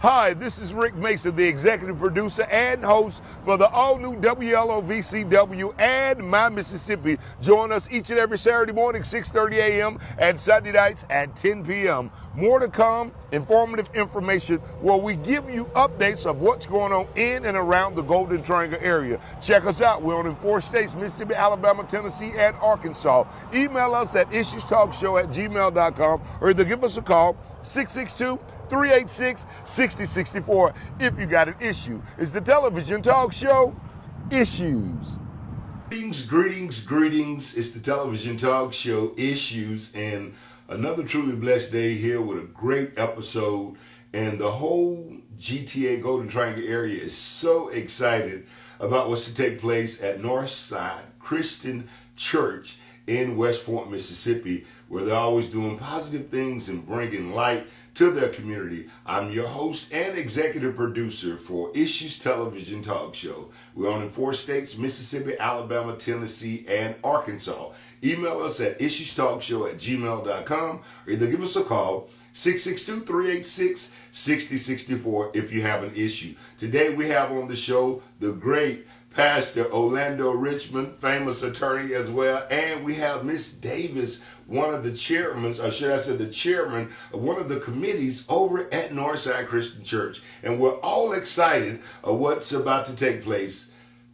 Hi, this is Rick Mason, the executive producer and host for the all-new WLOVCW and My Mississippi. Join us each and every Saturday morning, 6:30 a.m. and Saturday nights at 10 p.m. More to come, informative information where we give you updates of what's going on in and around the Golden Triangle area. Check us out. We're on in 4 states, Mississippi, Alabama, Tennessee, and Arkansas. Email us at issuestalkshow@gmail.com or either give us a call, 662-386-6064 if you got an issue. It's the television talk show, Issues. Greetings. It's the television talk show, Issues, and another truly blessed day here with a great episode. And the whole GTA Golden Triangle area is so excited about what's to take place at Northside Christian Church in West Point, Mississippi, where they're always doing positive things and bringing light to their community. I'm your host and executive producer for Issues Television Talk Show. We're on in 4 states, Mississippi, Alabama, Tennessee, and Arkansas. Email us at issuestalkshow@gmail.com or either give us a call, 662-386-6064 if you have an issue. Today we have on the show the great Pastor Orlando Richmond, famous attorney as well, and we have Miss Davis, one of the chairmen, or should I say the chairman of one of the committees over at Northside Christian Church. And we're all excited of what's about to take place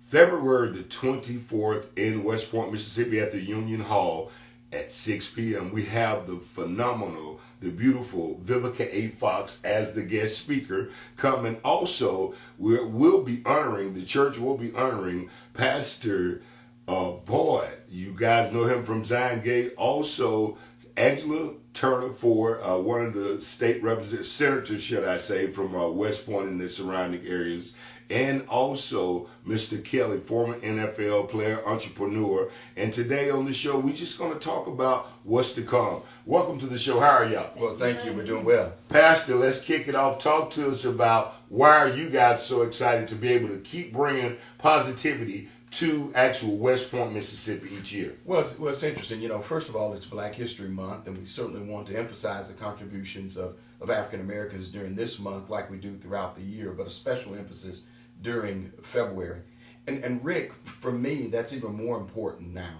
February the 24th in West Point, Mississippi at the Union Hall at 6 p.m. We have the phenomenal, the beautiful Vivica A. Fox as the guest speaker coming. Also, the church will be honoring Pastor Boyd. You guys know him from Zion Gate. Also, Angela Turner Ford, one of the state senators, should I say, from West Point and the surrounding areas. And also Mr. Kelly, former NFL player, entrepreneur. And today on the show, we're just going to talk about what's to come. Welcome to the show. How are y'all? Well, thank you. We're doing well. Pastor, let's kick it off. Talk to us about why are you guys so excited to be able to keep bringing positivity to actual West Point, Mississippi each year? Well, it's interesting. You know, first of all, it's Black History Month, and we certainly want to emphasize the contributions of African Americans during this month like we do throughout the year, but a special emphasis during February. And Rick, for me, that's even more important now.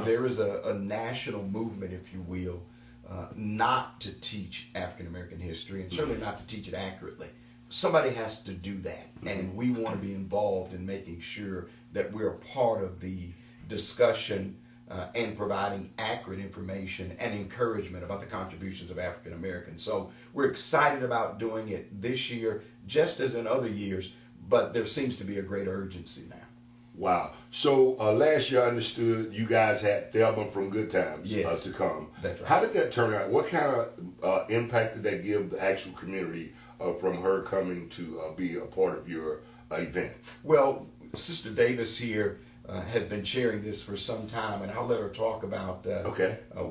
There is a national movement, if you will, not to teach African American history, and certainly not to teach it accurately. Somebody has to do that, and we want to be involved in making sure that we're a part of the discussion and providing accurate information and encouragement about the contributions of African Americans. So we're excited about doing it this year, just as in other years, but there seems to be a great urgency now. Wow. So last year I understood you guys had Thelma from Good Times to come. That's right. How did that turn out? What kind of impact did that give the actual community from her coming to be a part of your event? Well, Sister Davis here has been chairing this for some time, and I'll let her talk about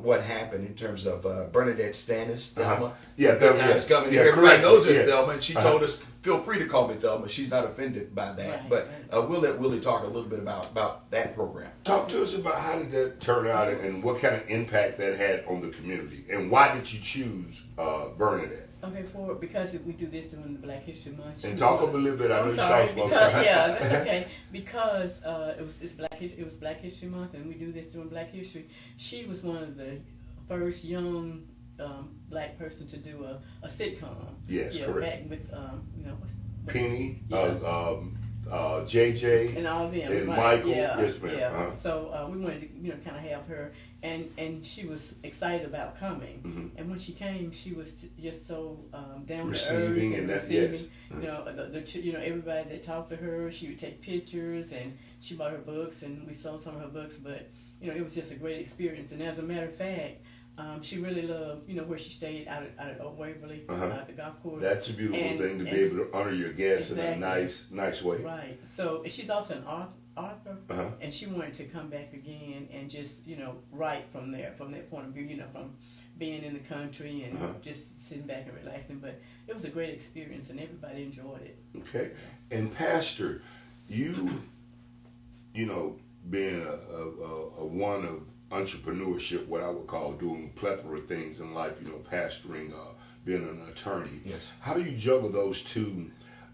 what happened in terms of Bernadette Stannis, Thelma. Good Times coming here. Everybody knows her as Thelma, and she told us, feel free to call me Thelma. She's not offended by that. Right, but we'll let Willie talk a little bit about that program. Talk to us about how did that turn out and what kind of impact that had on the community, and why did you choose Bernadette? Okay, because we do this during the Black History Month. And talk up a little bit. I know that's okay. Because it was Black History Month, and we do this during Black History. She was one of the first young black person to do a sitcom. Yes, correct. Back with Penny, JJ, and all them, and right? Michael. Yeah, yes, ma'am. Yeah. So we wanted to kind of have her. And she was excited about coming, and when she came, she was just so down to earth and receiving. Yes. You know, everybody that talked to her, she would take pictures, and she bought her books, and we sold some of her books. But it was just a great experience. And as a matter of fact, she really loved where she stayed out at Old Waverly, at the golf course. That's a beautiful thing to be able to honor your guests in a nice way. Right. So she's also an author, and she wanted to come back again and just write from that point of view, from being in the country and just sitting back and relaxing. But it was a great experience, and everybody enjoyed it. Okay. And Pastor, you being a one of entrepreneurship, what I would call doing plethora of things in life, pastoring, being an attorney. Yes. How do you juggle those two,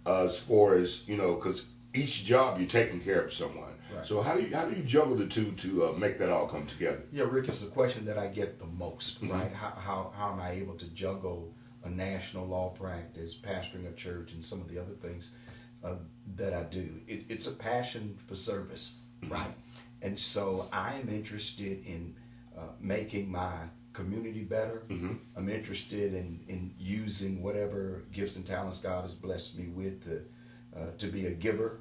as far as because each job you're taking care of someone. Right. So how do you juggle the two to make that all come together? Yeah, Rick, it's the question that I get the most, Mm-hmm. right? How am I able to juggle a national law practice, pastoring a church, and some of the other things that I do? It's a passion for service, Mm-hmm. right? And so I am interested in making my community better. Mm-hmm. I'm interested in using whatever gifts and talents God has blessed me with to be a giver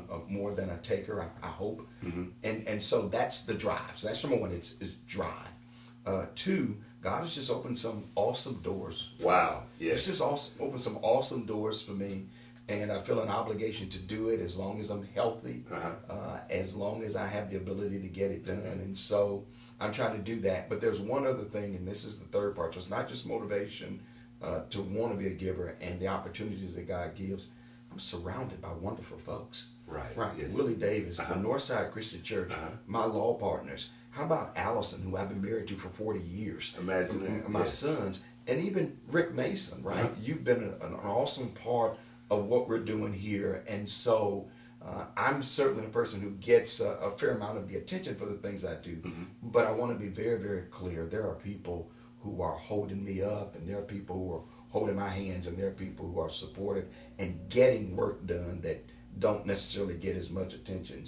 of more than a taker, I hope. Mm-hmm. And so that's the drive. So that's number one, is drive. Two, God has just opened some awesome doors. Wow. It's Yes. just opened some awesome doors for me. And I feel an obligation to do it as long as I'm healthy, as long as I have the ability to get it done. And so I'm trying to do that. But there's one other thing, and this is the third part. So it's not just motivation to want to be a giver and the opportunities that God gives. I'm surrounded by wonderful folks. Right. Yes. Willie Davis, the Northside Christian Church, my law partners. How about Allison, who I've been married to for 40 years? Imagine that. My Yes. sons, and even Rick Mason, right? You've been an awesome part of what we're doing here. And so I'm certainly a person who gets a fair amount of the attention for the things I do. But I want to be very, very clear. There are people who are holding me up, and there are people who are holding my hands, and there are people who are supportive and getting work done that don't necessarily get as much attention.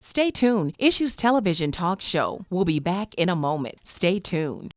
Stay tuned. Issues Television Talk Show will be back in a moment. Stay tuned.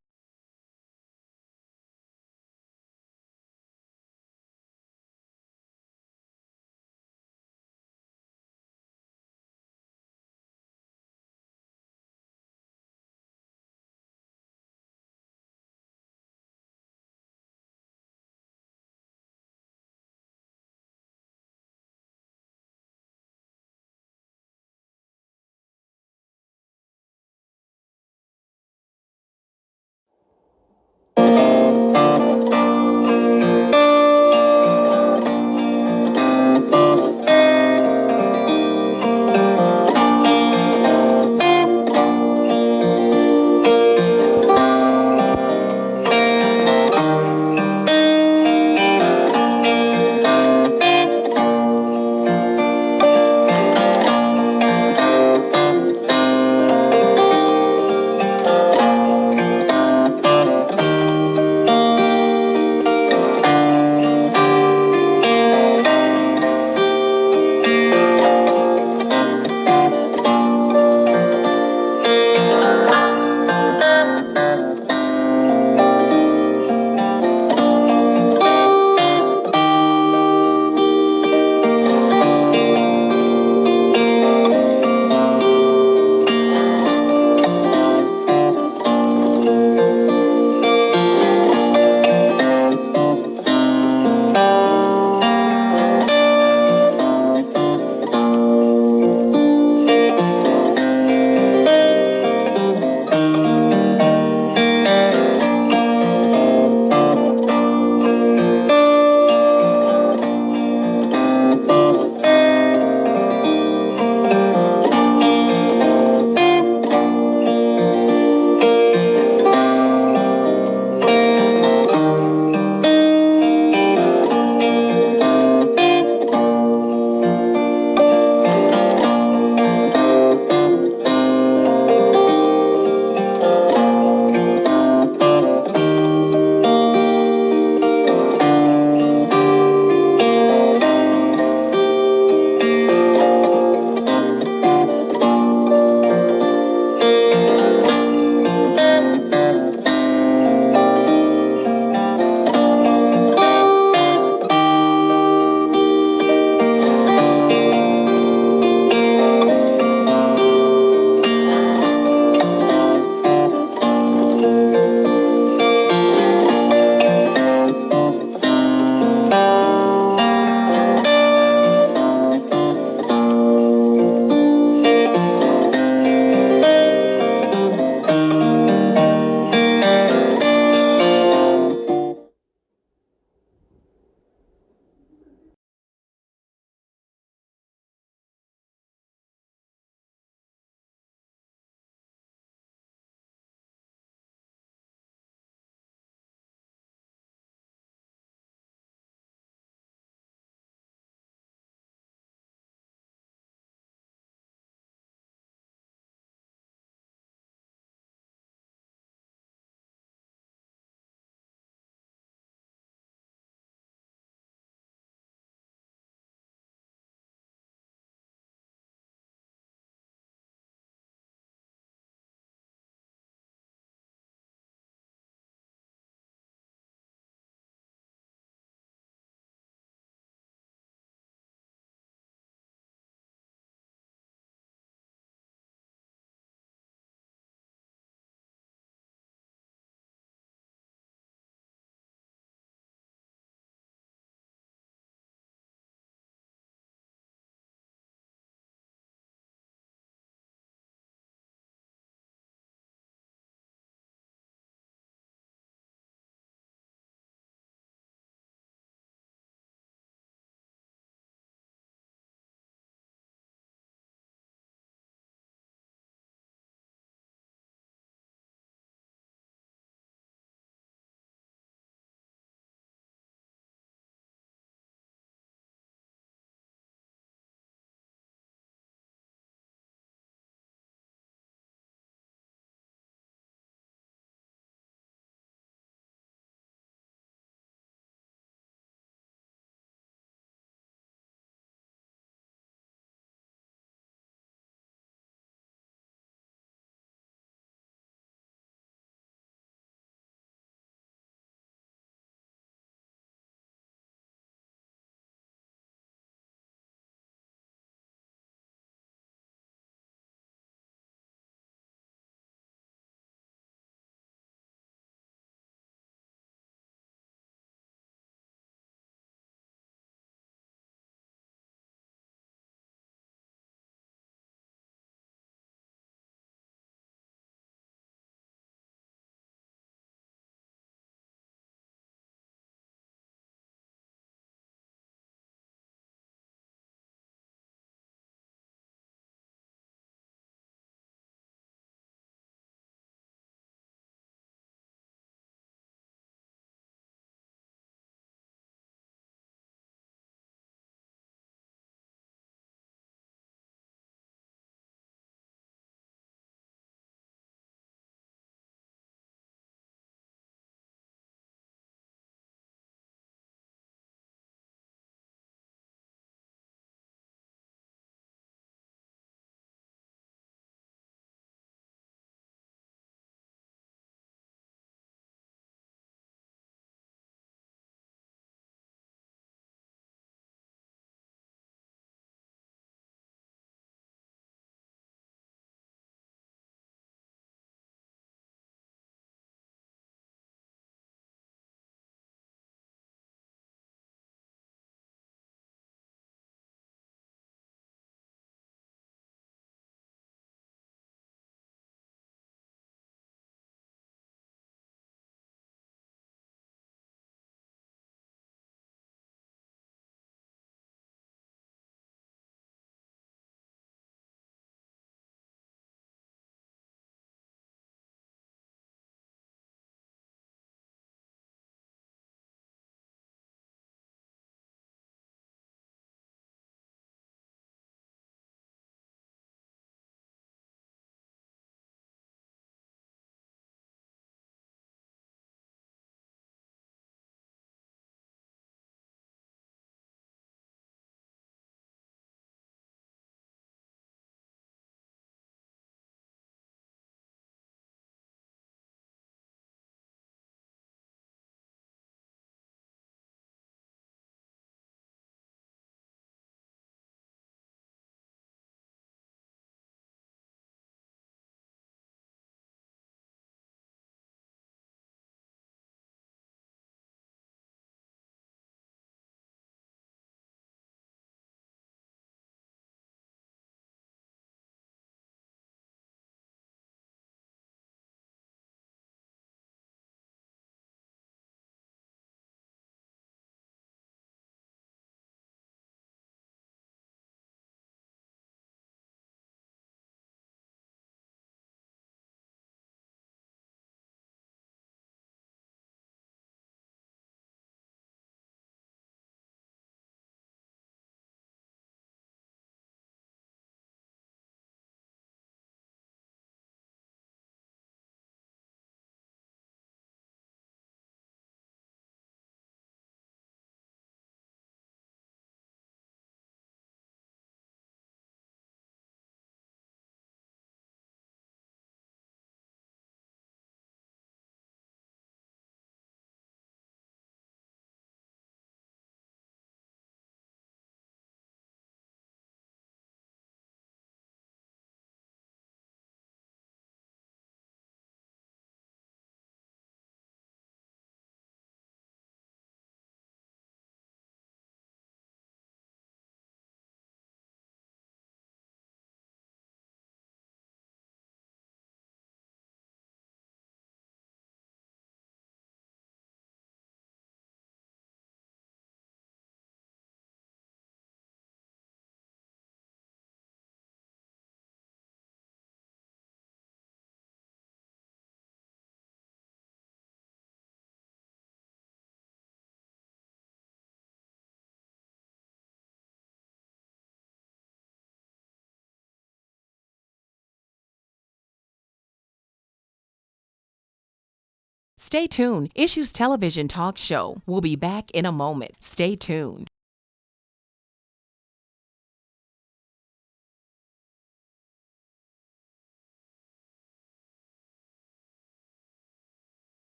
Stay tuned. Issues Television Talk Show will be back in a moment. Stay tuned.